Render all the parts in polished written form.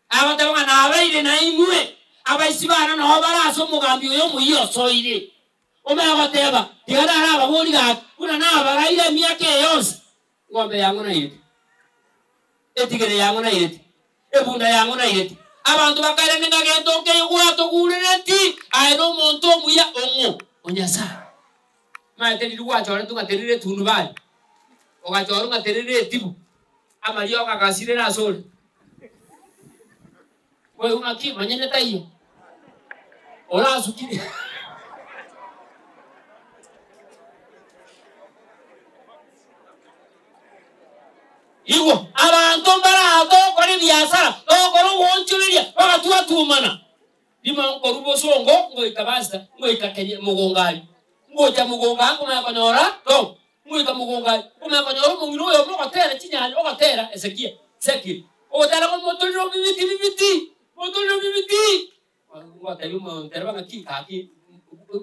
abatanga nabaire na imwe abaisibana no baraso mugambi oyo muyo soire omeagoteba tigana araba boli ga kuna na baraire miaka yose ngombe yangu na yete etigere yangu na yete ebunda yangu na yete abantu bakare ninga gento ke gwato gurereti aero monto muya ongo onyasa maete ndikuwa chore tukaterire tundu bali ogachoro ngaterire tibu amario kakasire na sole wewe unaki manyene taiyo ora asukiri Igo, abantu barato kore biasara, okoro wonchuliria, bagatua tumana. Dima okorubo songo, ngoita basta, ngoita kenye mugongari. Ngoita mugonga kuma konyora, to, ngoita mugongari. Kuma konyora mungiro yo mokatera chinyanya, okatera esekia, seki. Okatera ko motoliro bibiti. Motoliro bibiti. Ngota yumo terba ngaki kaki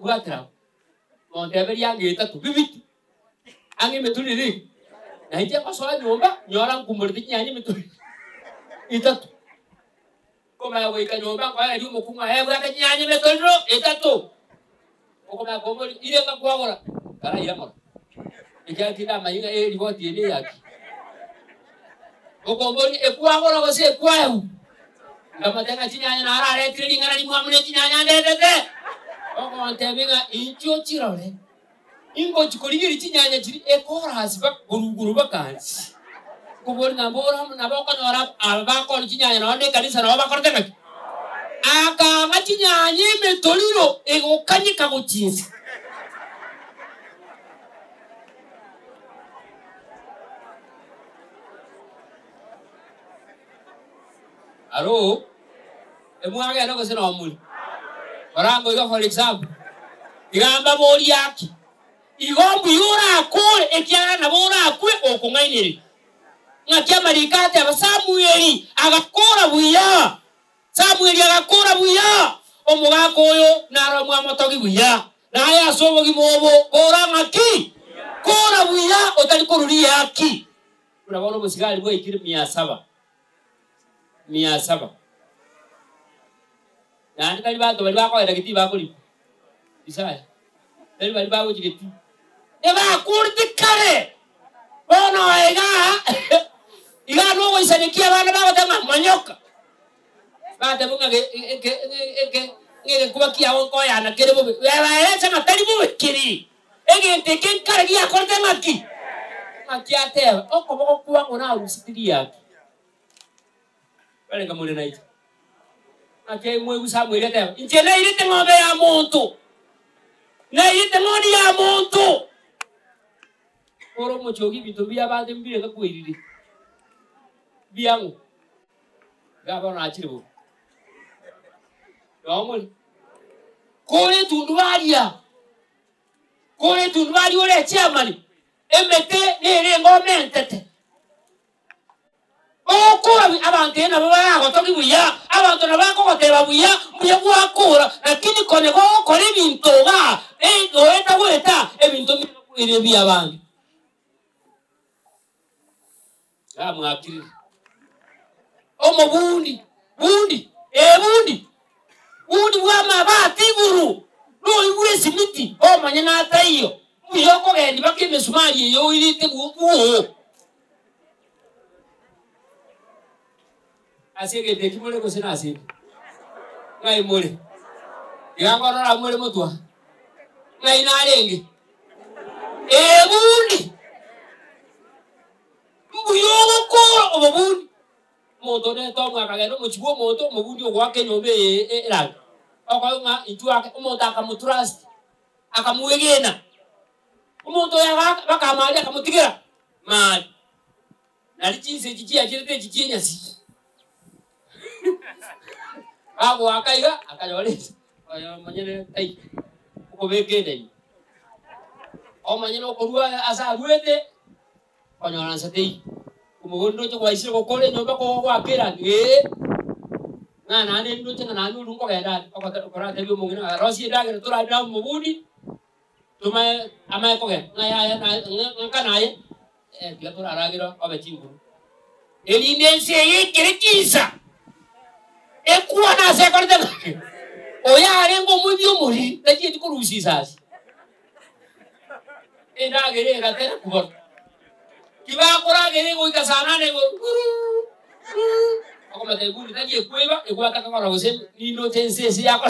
gwatra. Monteberi yange tatu bibiti. Ange metuliri. Na hiyo kwa swala nyomba nyora kumuriti nyanya mituli itatu koma yawe ikanyomba kwa yali umukunga hebu yake nyanya mituliro itatu okoma komori ile ngakwaora kara yamora ikyatina mayinga riboti ile yaki okomori ekwaora wase ekwaeu kama tenga chinyanya na ara retri ngara limwamune chinyanya ndetete okontebinga incho chirore ingo chikorigiri chinyanya chiri ekora hasiba guruguru bakanzi kubori ngambora naboko nyora abako chinyanya na onde kanisa na bakorte ngaki aka machinyanya metoliro egokanyika guchinzi aro emwaga no gosena omuli orango iga for example igamba boli yaki igombu yura akore ekyana nabora akwe okungainiri ngakia marikate abasamueli agakora buya Samueli agakora buya omugako oyo naro mwamotogi buya naye asobogi mobo kora ngaki kora buya otali koruri yaki urabona musigari bwo ikiri 700 nani kali bato bali bakoera kiti bakoli isaya bali bawo jigeti eba kurti kare ono iga no isanikia bana bagotama manyoka bata bunga ngeke kubakia onko yana kerebo eba echa na tari bu kiri egente ken kare ya korte maki ate okoboko kuwa ngona urusitiri yake bale ngamule naita ake mwe Samueli ate injele ile ngombe ya muntu na ile ngoni ya muntu oro mochogi bitu bia bade mbire ka kuiriri biangu gaba na achiribo yomul kore tunduaria ore chiamani emete nere ngomentete okura abantu na baba gotogi buya abantu na bako goteba buya buya gwakura lakini kone go kore bintu ga goeta ebintu ire bia bandi mwakiri omo bundi bwa mabati buru no ibure simiti o manyana ataiyo buyoko gendi bakime sumari yo irite buwo asege tekimole ko sina asege ngai mole yango na mole motwa ngai na alenge bundi buyogo ko obundi moto ne to mwakageno muchigo moto mubundi ogwake nyombe era okwa intu ake umuntu akamutrust akamuwegena umuntu ya bakamali akamutigira mali nali chinse chichia chirete chichinya si abo akaiga akajolesa ayo manyene tai ukobegene o manyene okorua asa ruete konyora satei umugondo cyo kwaisire gukore nyomba ko gwakira na ndo cyo na ndu ngo genda okora tebi umungina rosi ndagere turada mubundi tuma amaye ko genda na kanaye dia turaragira obechinguru elindense yikirikisa ase korite ngaki oya arengo mubyo muri takiye kurusi sasa enda gere gatera kubona kibakora gere go ikasana ne go akomate guri takiye kweba egwata kakora gose ni no tense yako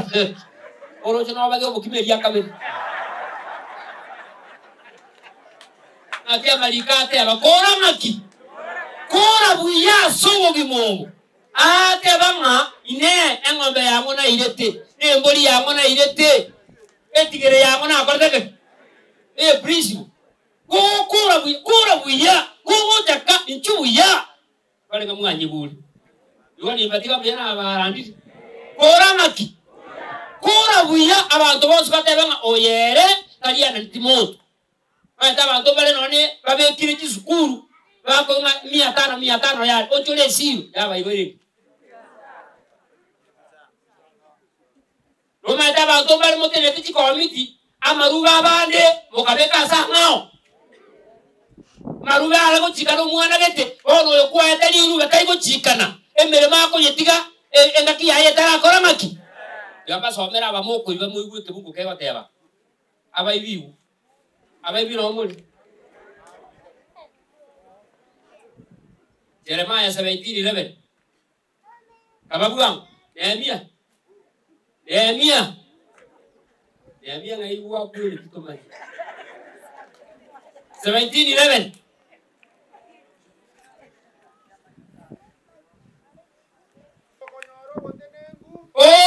oro chano bage obukimeri yakamera atia marikate abakora ngaki kora buya sowo gimongo ate banga ine engombe yango na irete embori yango na irete etigere yango na akorteke prince kora buya ko jaka inchu buya bale ngamwanye buri yoni batika byana abarandi kora ngaki kora buya abantu bose batebanga oyere kaliana ntimoto ata abantu bale none babekire kisukuru bako 500 yali ochole siyo yaba ibere Roma ata abantu bale motene tiki committee amaruba bande mukabeka sangao maruba ala ko chikano mwana gete ono yokwa etaliru bakaiko chikana emere mako yetiga engaki yaye tara koramaki yamba somera abamoko iba muigwete buku keba teba abaibiu no muri Jeremiah 17:11 kababuang Nehemia ngaiwa kweli kitomani 17:11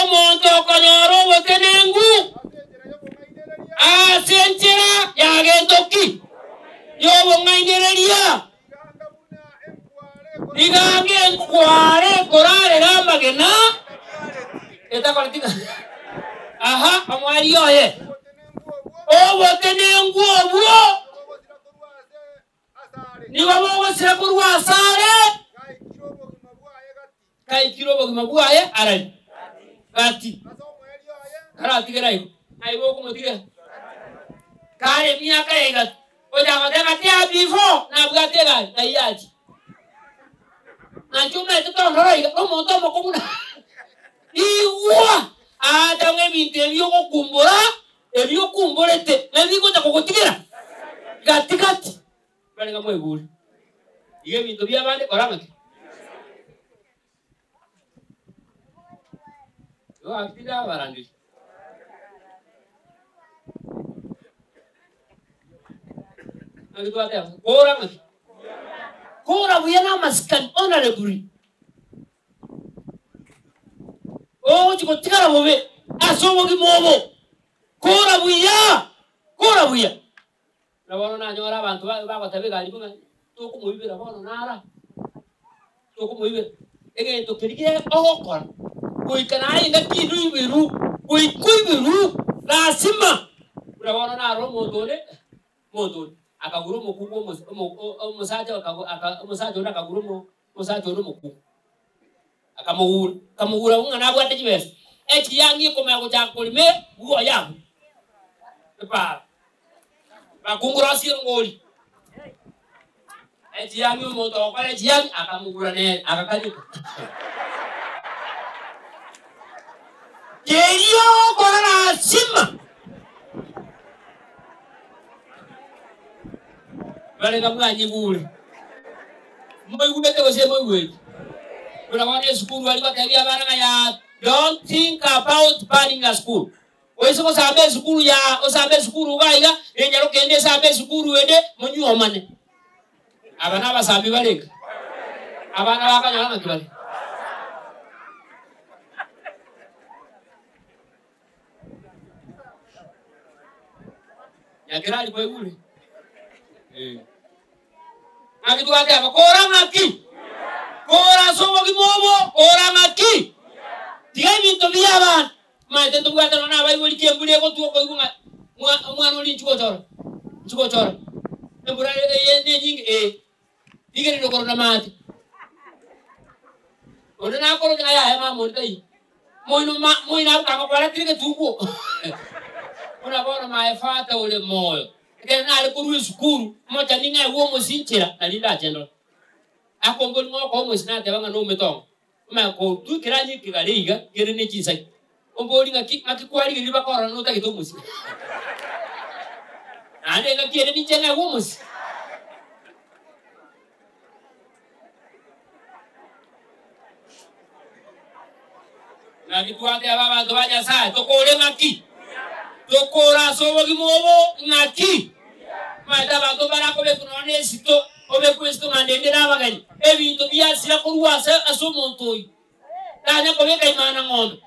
monto konyoro botenengu asenchera yagendoki yobo ngainereria digange kware korare ramagena eta kwalitika aha amwari yoye botenengu obwo ni babo sira kurwa sare kai kiro bogima bwaye arali Kati. Karati kerai. Aibo kumotire. Kare miaka ega. Oja mateka tia before na bgatega tayaji. Na chuma tutondora iga omonto mokomuna. Iwa. Ata ngebinte byoko kumbora, ebyo kumborete. Nebiko takokotikira. Gatikati. Bale ngamwe buri. Ige bintu byabande koramake. Akida barandi agitwa tena kora buyana maskan honorable chiko tikara bobe asobo gimobo kora buya na bono na nyora abantu bagotabe gali bunga to kumubira bono nara to kumubira ege to kirige okora kuikana inga kinu ibiru kuikuibiru lazima urabona na romo dole akaguru mukugo musaje akaguru musaje mukugo akamugura unga nabwo ategibese yangi koma ko chakulime guo yangu pa bakungura sirongoli yangi moto kwa yangi akamugura ne akakanyuka Kerio kora sima. Bale kamwanyi bure. Moigubete gose moigwe. Kuna wana school walikuwa tabia bana ya don't think about banning a school. Oiso ko sabe school ya osabe school waiga enyaro kende sabe school wede munyu omane. Abana basabi baleka. Abana bakanyana nakibale. Ya gerali kwa yule. Akituate hapa kora ngaki. Kora somo kimobo, kora ngaki. Tiga bintu byaba. Maite tubwata nona bayibuli kembule ko tuko ko mwana oli nchuko chora. Embura yende nyingi Digere ndo korona mate. Ona koro kaya ya mama ndai. Moina kama kwa tirike tuko. Una bona maefata ule moyo. Kena alikuruwe sukuru, moja ninga uo musinchira, nalinda chendo. Ako ngoli ngoko musina tebanga no metongo. ma ko tu kiranye kigaliga kire ne chisa omboli ngakikwali liba kora no takito musi ande ngakire ni chenga gumusi ngakitwate abantu banyasa tokole ngaki tokora sobo gimobo ngaki mata abantu barako bekunone sito obe kwesto ngandendera abagani ebintu byasira kuruwasa asomontoyi tanya kobeka imana ngombe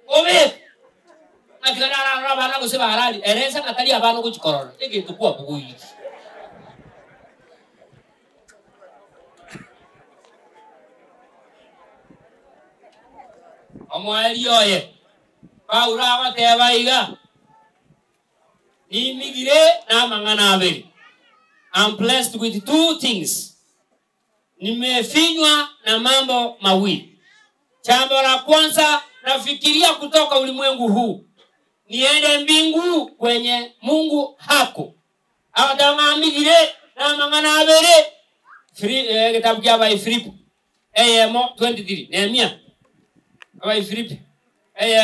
obe agarara abana gose barali eresa katali abana kuchikorora ekintu kwa buguyi omwali oye Paula abateba iga nimigire na mangana abeli. I'm blessed with two things. Nimefinywa na mambo mawili. Jambo la kwanza nafikiria kutoka ulimwengu huu niende mbingu kwenye Mungu hako. Awadama migire na mangana abeli. Kitabu kia bai Filipi. Amo 23. Nehemia. Bai Filipi.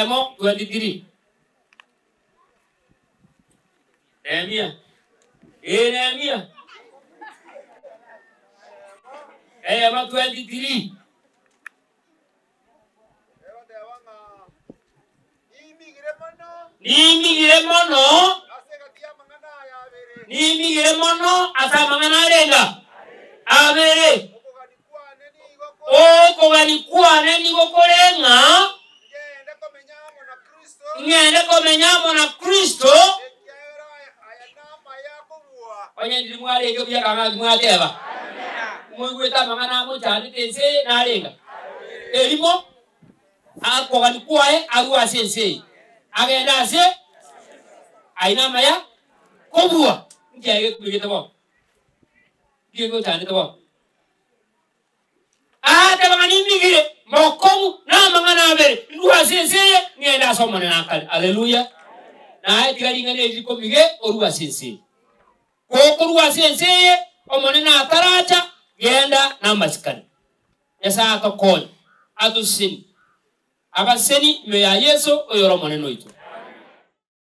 Amo 23. Nehemia. Nehemia. Amo 23. Nimigire mono asa mangana renga abere oko ganikwane nigo korenga ngende komenyamo na Kristo onye ndi mwale yo bya kanga mwateba mwegweta mangana mo cyane tense na renga elimo ako ganikwae aruwa sense agenda ase aina maya kobua ngiye kubigeta bo ngiye cyane to bangani migire mokomu na mangana abere ruwa sense ngenda somana nakali haleluya na ayitira ngane ziko bige oruwa sense ko ruwa sense omone na taracha genda na masikani yasa akakoni atusini abaseni me ya Yesu oyoro moneno itu